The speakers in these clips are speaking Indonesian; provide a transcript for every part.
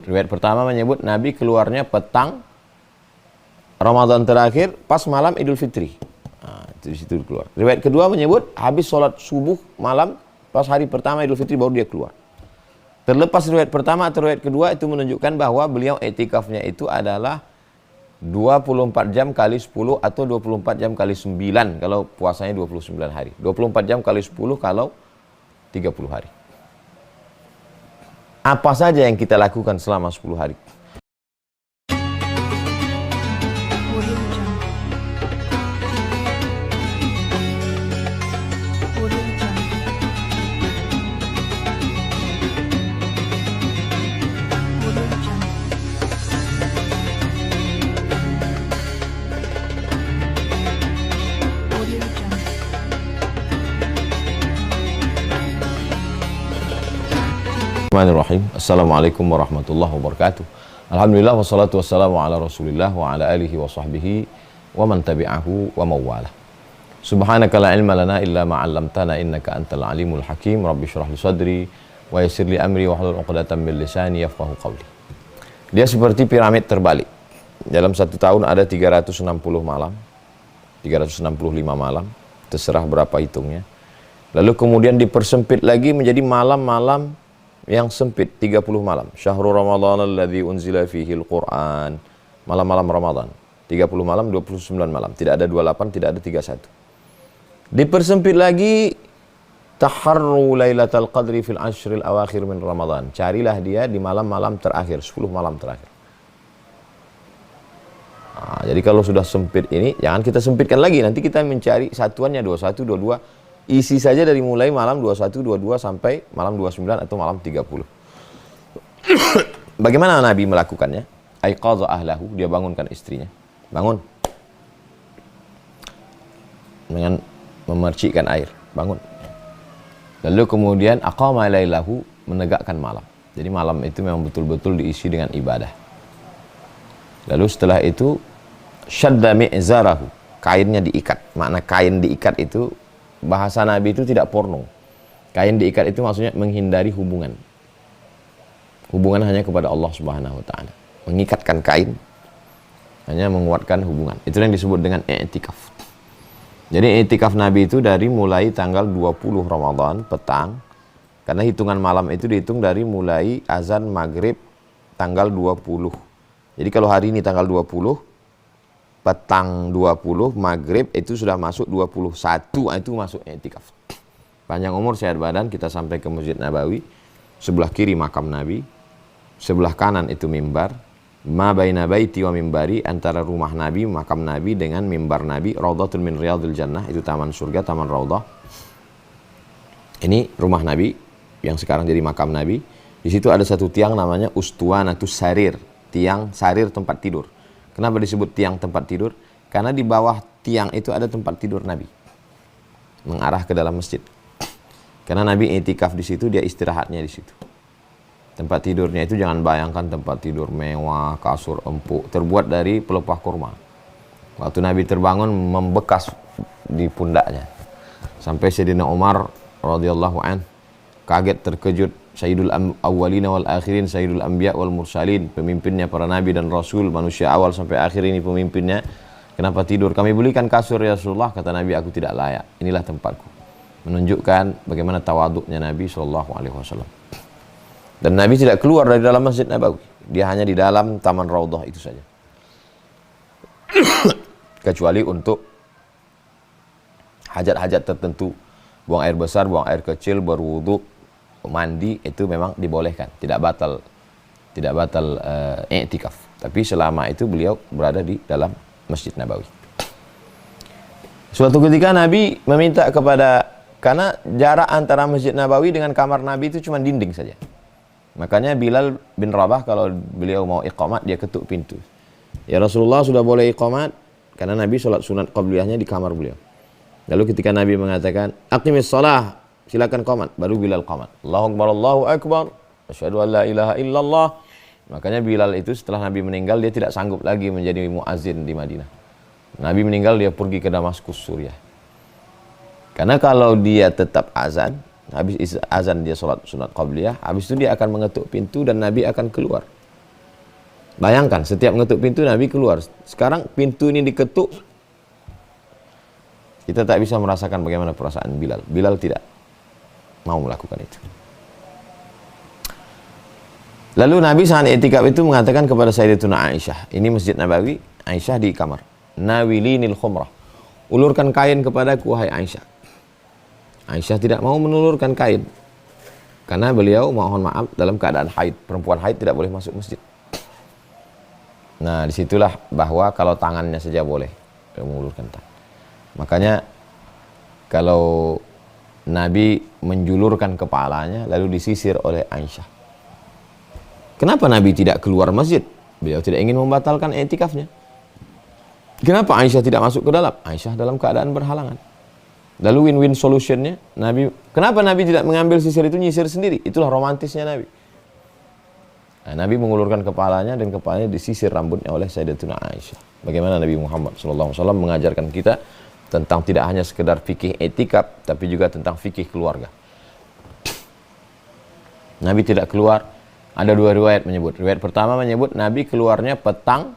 Riwayat pertama menyebut Nabi keluarnya petang Ramadan terakhir pas malam Idul Fitri. Nah, itu di situ keluar. Riwayat kedua menyebut habis sholat subuh malam pas hari pertama Idul Fitri baru dia keluar. Terlepas riwayat pertama atau riwayat kedua itu menunjukkan bahwa beliau i'tikafnya itu adalah 24 jam kali 10 atau 24 jam kali 9 kalau puasanya 29 hari. 24 jam kali 10 kalau 30 hari. Apa saja yang kita lakukan selama 10 hari? Bismillahirrahmanirrahim. Assalamualaikum warahmatullahi wabarakatuh. Alhamdulillah wassalatu wassalamu ala rasulillah wa ala alihi wa sahbihi wa man tabi'ahu wa mawalah. Subhanaka la ilma lana illa ma 'allamtana innaka antal alimul hakim. Rabbi shrah li sadri wa yassir li amri wa hlul 'uqdatam min lisani yafqahu qawli. Dia seperti piramid terbalik. Dalam satu tahun ada 360 malam, 365 malam, terserah berapa hitungnya. Lalu kemudian dipersempit lagi menjadi malam-malam yang sempit, 30 malam. Syahrul Ramadan alladzi unzila fihi al-Qur'an. Malam-malam Ramadan. 30 malam, 29 malam. Tidak ada 28, tidak ada 31. Dipersempit lagi, taharru lailatul qadri fil ashril awakhir min Ramadan. Carilah dia di malam-malam terakhir, 10 malam terakhir. Nah, jadi kalau sudah sempit ini, jangan kita sempitkan lagi. Nanti kita mencari satuannya 21, 22. Isi saja dari mulai malam 21, 22 sampai malam 29 atau malam 30. Bagaimana Nabi melakukannya? Aiqadha ahlahu, dia bangunkan istrinya. Bangun. Dengan memercikkan air, bangun. Lalu kemudian aqama lailahu, menegakkan malam. Jadi malam itu memang betul-betul diisi dengan ibadah. Lalu setelah itu syadda mi'zarahu, kainnya diikat. Makna kain diikat itu bahasa Nabi itu tidak porno. Kain diikat itu maksudnya menghindari hubungan. Hubungan hanya kepada Allah Subhanahu wa taala. Mengikatkan kain hanya menguatkan hubungan. Itu yang disebut dengan i'tikaf. Jadi i'tikaf Nabi itu dari mulai tanggal 20 Ramadan petang. Karena hitungan malam itu dihitung dari mulai azan maghrib tanggal 20. Jadi kalau hari ini tanggal 20, petang 20, maghrib itu sudah masuk 21, itu masuk i'tikaf. Panjang umur sehat badan, kita sampai ke Masjid Nabawi. Sebelah kiri makam Nabi, sebelah kanan itu mimbar. Ma baina baiti wa mimbari, antara rumah Nabi, makam Nabi dengan mimbar Nabi, raudhatun min riyadil jannah, itu taman surga, taman raudhah. Ini rumah Nabi yang sekarang jadi makam Nabi. Di situ ada satu tiang namanya ustuwanatus sarir, tiang sarir tempat tidur. Kenapa disebut tiang tempat tidur? Karena di bawah tiang itu ada tempat tidur Nabi, mengarah ke dalam masjid. Karena Nabi i'tikaf di situ, dia istirahatnya di situ. Tempat tidurnya itu jangan bayangkan tempat tidur mewah, kasur empuk, terbuat dari pelepah kurma. Waktu Nabi terbangun membekas di pundaknya. Sampai Sayyidina Umar radhiyallahu an kaget, terkejut. Sayyidul awwalina wal akhirin, Sayyidul anbiya wal mursalin, pemimpinnya para nabi dan rasul, manusia awal sampai akhir ini pemimpinnya. Kenapa tidur? Kami belikan kasur ya Rasulullah. Kata Nabi, aku tidak layak, inilah tempatku. Menunjukkan bagaimana tawaduknya Nabi SAW. Dan Nabi tidak keluar dari dalam Masjid Nabawi, dia hanya di dalam taman raudhah itu saja. Kecuali untuk hajat-hajat tertentu, buang air besar, buang air kecil, berwudhu, mandi, itu memang dibolehkan, tidak batal i'tikaf. Tapi selama itu beliau berada di dalam Masjid Nabawi. Suatu ketika Nabi meminta karena jarak antara Masjid Nabawi dengan kamar Nabi itu cuma dinding saja. Makanya Bilal bin Rabah kalau beliau mau iqamat, dia ketuk pintu. Ya Rasulullah, sudah boleh iqamat, karena Nabi sholat sunat qabliyahnya di kamar beliau. Lalu ketika Nabi mengatakan aqimis shalah, silakan qomat, baru Bilal qomat. Allahu akbar, Allahu akbar, asyhadu an la ilaha illallah. Makanya Bilal itu setelah Nabi meninggal, dia tidak sanggup lagi menjadi muazzin di Madinah. Nabi meninggal, dia pergi ke Damaskus, Suriah. Karena kalau dia tetap azan, habis azan dia sholat sunat qabliyah, habis itu dia akan mengetuk pintu dan Nabi akan keluar Bayangkan, setiap ngetuk pintu Nabi keluar. Sekarang pintu ini diketuk, kita tak bisa merasakan bagaimana perasaan Bilal. Bilal tidak mau melakukan itu. Lalu Nabi saat i'tikaf itu mengatakan kepada Sayyidatuna Aisyah, ini Masjid Nabawi, Aisyah di kamar. Nawilinil khumrah. Ulurkan kain kepadaku, wahai Aisyah. Aisyah tidak mau menulurkan kain. Karena beliau mohon maaf dalam keadaan haid. Perempuan haid tidak boleh masuk masjid. Nah, disitulah bahwa kalau tangannya saja boleh mengulurkan tangan. Makanya kalau Nabi menjulurkan kepalanya lalu disisir oleh Aisyah. Kenapa Nabi tidak keluar masjid? Beliau tidak ingin membatalkan i'tikafnya. Kenapa Aisyah tidak masuk ke dalam? Aisyah dalam keadaan berhalangan. Lalu win-win solutionnya, kenapa Nabi tidak mengambil sisir itu nyisir sendiri? Itulah romantisnya Nabi. Nah, Nabi mengulurkan kepalanya dan kepalanya disisir rambutnya oleh Sayyidatuna Aisyah. Bagaimana Nabi Muhammad SAW mengajarkan kita tentang tidak hanya sekedar fikih i'tikaf, tapi juga tentang fikih keluarga. Nabi tidak keluar, ada dua riwayat menyebut. Riwayat pertama menyebut Nabi keluarnya petang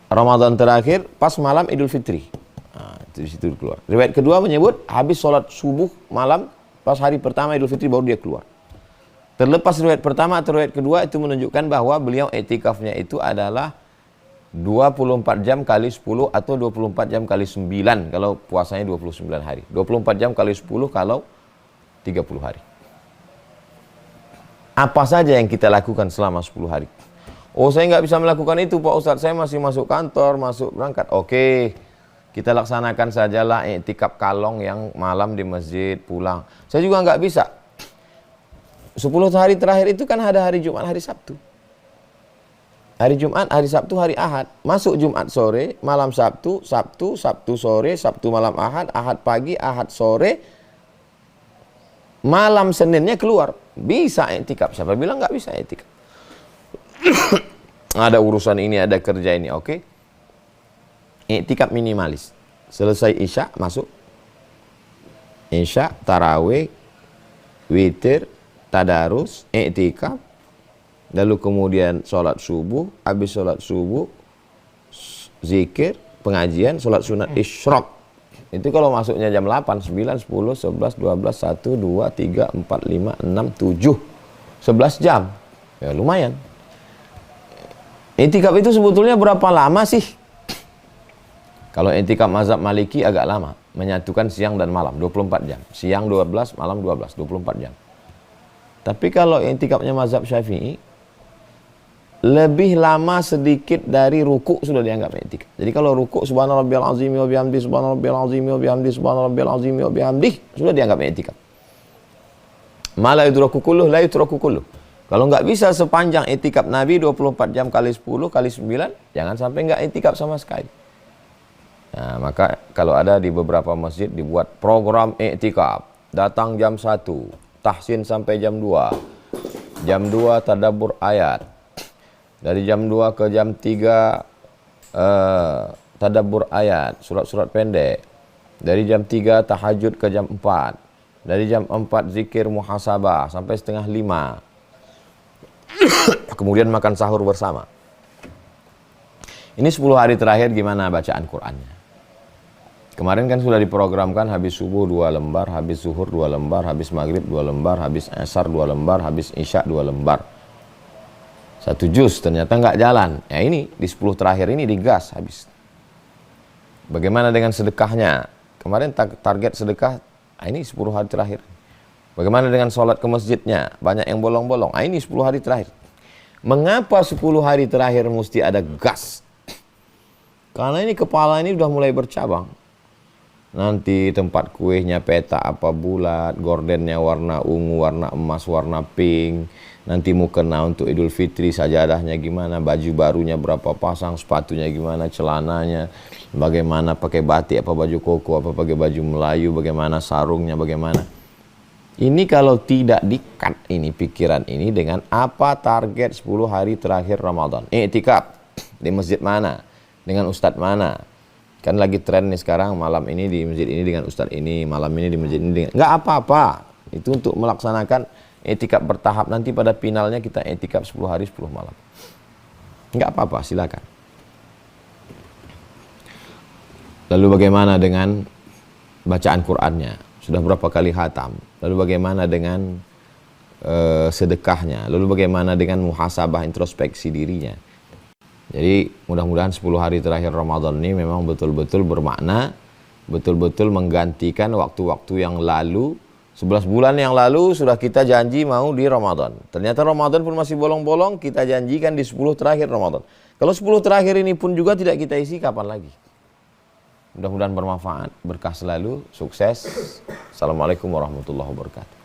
Ramadan terakhir pas malam Idul Fitri. Nah, itu di situ keluar. Riwayat kedua menyebut habis sholat subuh malam pas hari pertama Idul Fitri baru dia keluar. Terlepas riwayat pertama atau riwayat kedua itu menunjukkan bahwa beliau i'tikafnya itu adalah 24 jam kali 10 atau 24 jam kali 9 kalau puasanya 29 hari. 24 jam kali 10 kalau 30 hari. Apa saja yang kita lakukan selama 10 hari? Oh, saya nggak bisa melakukan itu Pak Ustadz, saya masih masuk kantor, masuk berangkat. Oke, kita laksanakan sajalah i'tikaf kalong yang malam di masjid, pulang. Saya juga nggak bisa. 10 hari terakhir itu kan ada hari Jumat, hari Sabtu. Hari Jumat, hari Sabtu, hari Ahad. Masuk Jumat sore, malam Sabtu, Sabtu sore, Sabtu malam Ahad, Ahad pagi, Ahad sore. Malam Seninnya keluar. Bisa i'tikaf. Siapa bilang nggak bisa i'tikaf? Ada urusan ini, ada kerja ini, oke. I'tikaf minimalis. Selesai Isya, masuk. Isya, tarawih, witir, tadarus, i'tikaf, lalu kemudian sholat subuh, habis sholat subuh, zikir, pengajian, sholat sunat isyraq. Itu kalau masuknya jam 8, 9, 10, 11, 12, 1, 2, 3, 4, 5, 6, 7, 11 jam. Ya lumayan. I'tikaf itu sebetulnya berapa lama sih? Kalau i'tikaf mazhab Maliki agak lama, menyatukan siang dan malam, 24 jam. Siang 12, malam 12, 24 jam. Tapi kalau i'tikafnya mazhab Syafi'i, lebih lama sedikit dari ruku sudah dianggap i'tikaf. Jadi kalau ruku subhanarabbiyal azim wa bihamdi subhanarabbiyal azim wa bihamdi subhanarabbiyal azim wa bihamdi sudah dianggap i'tikaf. Ma la yudraku kulluh la yutraku kulluh. Kalau nggak bisa sepanjang i'tikaf Nabi 24 jam kali 10 kali 9, jangan sampai nggak i'tikaf sama sekali. Nah, maka kalau ada di beberapa masjid dibuat program i'tikaf, datang jam 1, tahsin sampai jam 2. Jam 2 tadabbur ayat. Dari jam 2 ke jam 3 tadabbur ayat, surat-surat pendek. Dari jam 3 tahajud ke jam 4. Dari jam 4 zikir muhasabah sampai setengah 5. Kemudian makan sahur bersama. Ini 10 hari terakhir gimana bacaan Qur'annya? Kemarin kan sudah diprogramkan habis subuh 2 lembar, habis zuhur 2 lembar, habis maghrib 2 lembar, habis asar 2 lembar, habis isya 2 lembar. 1 juz ternyata nggak jalan. Ya ini di 10 terakhir ini digas habis. Bagaimana dengan sedekahnya? Kemarin target sedekah, ini 10 hari terakhir. Bagaimana dengan sholat ke masjidnya? Banyak yang bolong-bolong. Ini 10 hari terakhir. Mengapa 10 hari terakhir mesti ada gas? Karena ini kepala ini udah mulai bercabang. Nanti tempat kuehnya peta apa bulat, gordennya warna ungu, warna emas, warna pink. Nanti mukena untuk Idul Fitri, sajadahnya gimana, baju barunya berapa pasang, sepatunya gimana, celananya, bagaimana pakai batik apa baju koko, apa pakai baju Melayu, bagaimana sarungnya, bagaimana. Ini kalau tidak di-cut ini pikiran ini dengan apa target 10 hari terakhir Ramadan. I'tikaf di masjid mana, dengan ustadz mana. Kan lagi tren nih sekarang, malam ini di masjid ini dengan ustadz ini, malam ini di masjid ini dengan... Nggak apa-apa. Itu untuk melaksanakan i'tikaf bertahap. Nanti pada finalnya kita i'tikaf 10 hari 10 malam. Nggak apa-apa, silakan. Lalu bagaimana dengan bacaan Qur'annya? Sudah berapa kali khatam? Lalu bagaimana dengan sedekahnya? Lalu bagaimana dengan muhasabah, introspeksi dirinya? Jadi mudah-mudahan 10 hari terakhir Ramadan ini memang betul-betul bermakna, betul-betul menggantikan waktu-waktu yang lalu. 11 bulan yang lalu sudah kita janji mau di Ramadan. Ternyata Ramadan pun masih bolong-bolong, kita janjikan di 10 terakhir Ramadan. Kalau 10 terakhir ini pun juga tidak kita isi, kapan lagi? Mudah-mudahan bermanfaat, berkah selalu, sukses. Assalamualaikum warahmatullahi wabarakatuh.